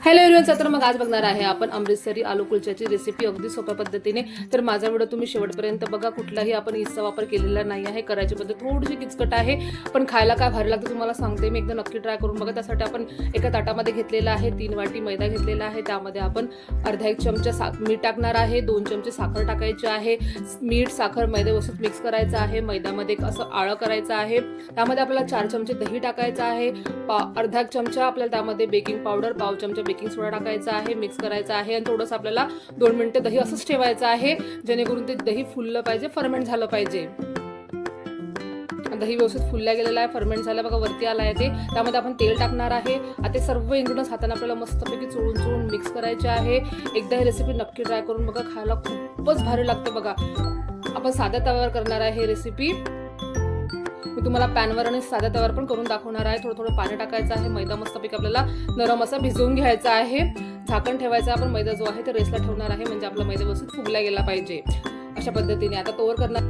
Hello everyone, तर मग आज बघणार आहे आपण अमृतसरी आलू कुलच्याची रेसिपी अगदी सोप्या पद्धतीने। तर माझा व्हिडिओ तुम्ही शेवटपर्यंत बघा। कुठलाही आपण ईस्टचा वापर केलेला नाही आहे। करायची पद्धत थोडीशी किचकट आहे, पण खायला काय भारी लागते तुम्हाला सांगते मी। एकदा नक्की ट्राय करून बघा। त्यासाठी आपण एका ताटामध्ये घेतलेला आहे 3 वाटी मैदा घेतलेला आहे। त्यामध्ये आपण अर्धा 1 चमचा मीठ टाकणार आहे, 2 चमचे साखर टाकायची आहे। मीठ साखर मैदा व्यवस्थित मिक्स करायचं आहे। मैद्यामध्ये असं आळं करायचं आहे। त्यामध्ये आपल्याला 4 चमचे दही टाकायचं आहे। अर्धा चमचा आपल्याला त्यामध्ये बेकिंग पावडर, पाव चमचा बेकिंग सोडा टाकायचा आहे। मिक्स करायचं आहे आणि थोडंसं आपल्याला 2 मिनिटं दही असंच ठेवायचं आहे, जेणेकरून ते दही फुललं पाहिजे, फर्मेंट झालं पाहिजे। दही व्यवस्थित फुलल्या गेलेला आहे, फर्मेंट झालं बघा, वरती आला आहे ते। त्यामध्ये आपण तेल टाकणार आहे। आता सर्व इन्ग्रेडियंट्स हाताने आपल्याला मस्तपैकी चोळून चोळून मिक्स करायचे आहे। एकदा ही रेसिपी नक्की ट्राय करून बघा, खायला खूपच भारी लागते बघा। आपण साध्या तव्यावर करणार आहे ही रेसिपी। मी तुम्हाला पॅनवर आणि साध्या तव्यावर पण करून दाखवणार आहे। थोडं थोडं पाणी टाकायचं आहे। मैदा मस्तपैकी आपल्याला नरम असा भिजवून घ्यायचा आहे। झाकण ठेवायचं, आपण मैदा जो आहे ते रेस्टला ठेवणार आहे, म्हणजे आपला मैदा व्यवस्थित फुगला गेला पाहिजे अशा पद्धतीने। आता तोवर करणार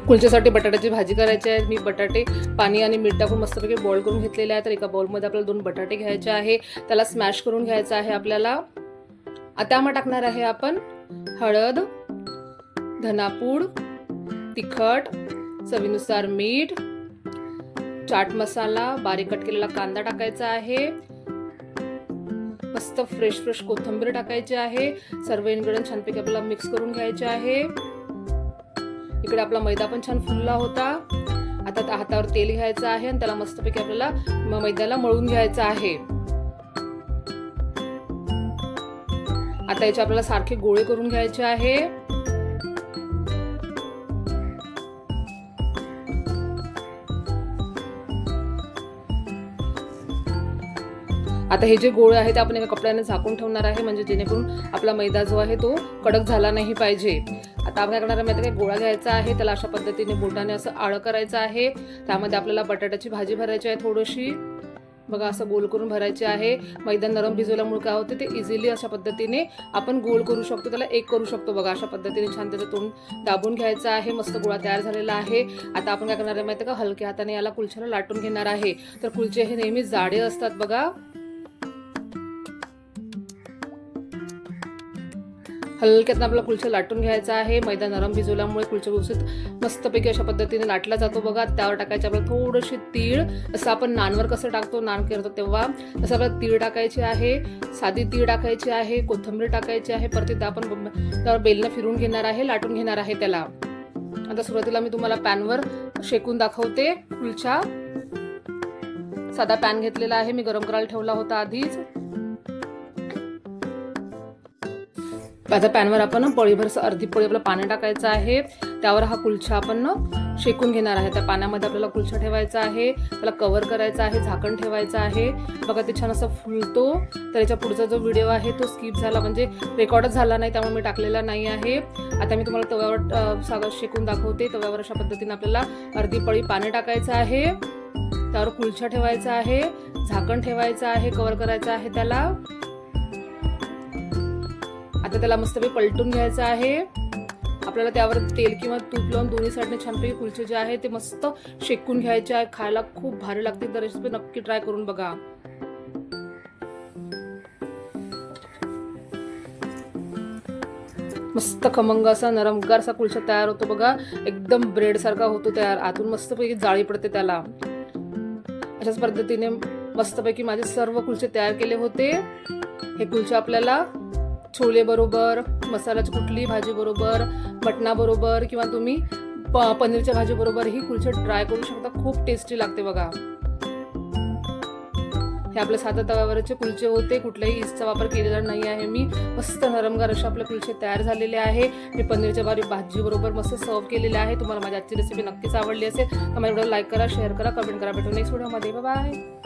कुलच्यासाठी बटाट्याची भाजी करायची आहे। मी बटाटे पाणी आणि मीठ टाकून मस्तपैकी बॉईल करून घेतलेले आहे। तर एका बाउलमध्ये आपल्याला 2 बटाटे घ्यायचे आहे, त्याला स्मॅश करून घ्यायचं आहे आपल्याला। आता मग टाकणार आहे आपण हळद, धनापूड, तिखट, चवीनुसार मीठ, चाट मसाला, बारीक कट केलेला कांदा टाकायचा आहे। मस्त फ्रेश कोथिंबीर टाकायची आहे। सर्व इन्ग्रेडियंट छानपैकी आपल्याला मिक्स करून घ्यायचे आहे। इकडे आपला मैदा पण छान फुलला होता। आता हातावर तेल घ्यायचं आहे आणि त्याला मस्तपैकी आपल्याला मैद्याला मळून घ्यायचं आहे। आता याचे आपल्याला सारखे गोळे करून घ्यायचे आहे। आता हे जे गोळे आहेत ते आपण एका कपड्याने झाकून ठेवणार आहे, म्हणजे जेणेकरून आपला मैदा जो आहे तो कडक झाला नाही पाहिजे। आता आपण काय करणार आहे, माहिती गोळा घ्यायचा आहे, त्याला अशा पद्धतीने बोटाने असं आळं करायचं आहे। त्यामध्ये आपल्याला बटाट्याची भाजी भरायची आहे थोडीशी बघा, असं गोल करून भरायची आहे। मैदा नरम भिजवल्यामुळे काय होते, ते इझिली अशा पद्धतीने आपण गोल करू शकतो, त्याला एक करू शकतो बघा। अशा पद्धतीने छान त्याचं तोंड दाबून घ्यायचं आहे। मस्त गोळा तयार झालेला आहे। आता आपण काय करणार आहे माहिती का, हलक्या हाताने याला कुलच्याला लाटून घेणार आहे। तर कुलचे हे नेहमी जाडे असतात बघा। हलक्यात आपला कुलचा लाटून घ्यायचा आहे। मैदा नरम भिजवल्यामुळे कुलचा व्यवस्थित मस्तपैकी अशा पद्धतीने लाटला जातो बघा। त्यावर टाकायचे आपल्याला थोडीशी तीळ, जसं आपण नानवर कसं टाकतो, नान करतो तेव्हा तसं आपल्याला तीळ टाकायची आहे। साधी तीळ टाकायची आहे, कोथिंबीर टाकायची आहे। परत एकदा आपण त्यावर बेलनं फिरून घेणार आहे, लाटून घेणार आहे त्याला। आता सुरुवातीला मी तुम्हाला पॅनवर शेकून दाखवते कुलचा। साधा पॅन घेतलेला आहे, मी गरम करायला ठेवला होता आधीच। आता पॅनवर आपण पळीभर अर्धी पळी आपलं पाणी टाकायचं आहे। त्यावर हा कुलछा आपण शेकून घेणार आहे। त्या पाण्यामध्ये आपल्याला कुलछा ठेवायचा आहे, त्याला कव्हर करायचं आहे, झाकण ठेवायचं आहे बघा। ते छान असं फुलतो। तर याच्या पुढचा जो व्हिडिओ आहे तो स्किप झाला, म्हणजे रेकॉर्डच झाला नाही, त्यामुळे मी टाकलेला नाही आहे। आता मी तुम्हाला तव्यावर साधं शेकून दाखवते। तव्यावर अशा पद्धतीने आपल्याला अर्धी पळी पाणी टाकायचं आहे, त्यावर कुलछा ठेवायचा आहे, झाकण ठेवायचं आहे, कव्हर करायचं आहे त्याला। आता त्याला मस्तपैकी पलटून घ्यायचं आहे। आपल्याला त्यावर तेल किंवा तूप लावून दोन्ही साईडने छानपैकी कुलचे जे आहे ते मस्त शेकून घ्यायचे आहे। खायला खूप भारी लागते, तर रेसिपी नक्की ट्राय करून बघा। मस्त खमंग असा नरमगार असा कुलचा तयार होतो बघा। एकदम ब्रेड सारखा होतो तयार, आतून मस्तपैकी जाळी पडते त्याला। अशाच पद्धतीने मस्तपैकी माझे सर्व कुलचे तयार केले होते। हे कुलचे आपल्याला छोले बरोबर, मसाल्याची कुठली भाजी बरोबर, मटणा बरोबर किंवा तुम्ही पनीरच्या भाजी बरोबर ही कुलचे ट्राय करू शकता। खूप टेस्टी लागते बघा। हे आपल्या साध्या तव्यावरचे कुलचे होते, कुठल्याही ईस्टचा वापर केलेला नाही आहे मी। मस्त नरमगार असे आपले कुलचे तयार झालेले आहे। मी पनीरच्या भाजी बरोबर मस्त सर्व केलेले आहे। तुम्हाला माझी आजची रेसिपी नक्कीच आवडली असेल तर माझ्या व्हिडिओला लाईक करा, शेअर करा, कमेंट करा। भेटू नेक्स्ट व्हिडिओमध्ये, बाय बाय।